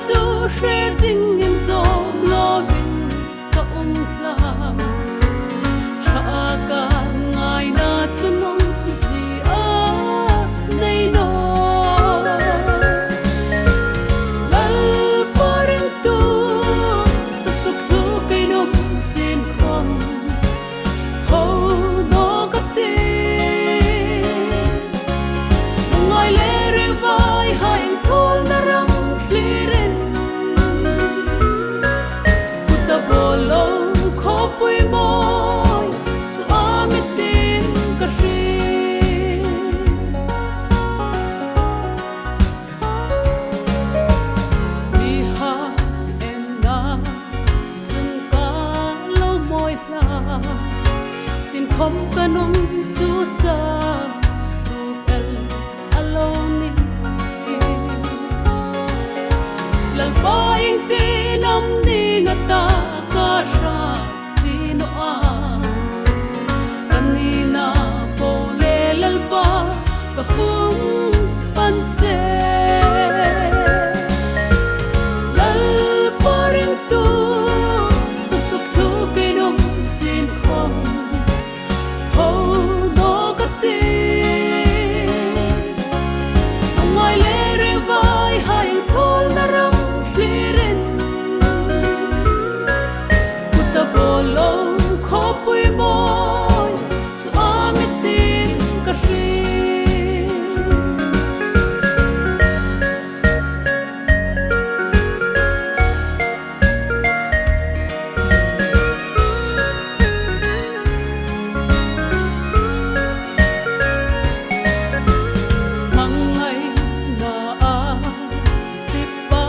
chu shre jing in zo lovin ka la cha ka ngai na chunong ji a nei no lal paring tu chu suk lu kai nom sin khom tho no ka te ngai le re vai hai thol na ram clearin uta bolo kho pui moi chu amitin ka ri mi ha en na sun ka lo moi la sin khom ka nom chu sa tu el alone lal paing ti nam ni ngata ka sha sino a kanina po le lal pa ka hum pan che lal paring tu suk lu ke nom sin khom tho no ka ti ngai le re vai hai thol na ram clearin uta bolo kho pui moi chu amitin ka ri mangai na a sipa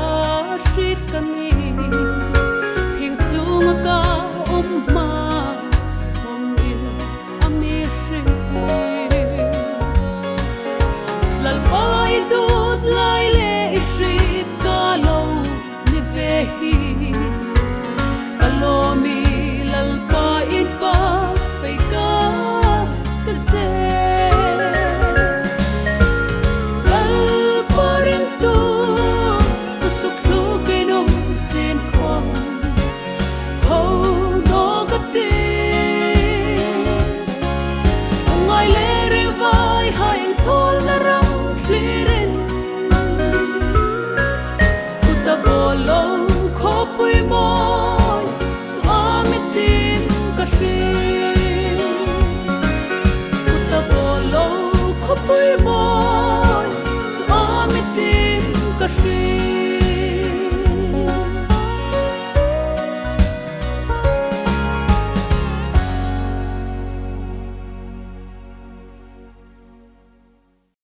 shit kani hing suma ka umma hom in ami shri lal pa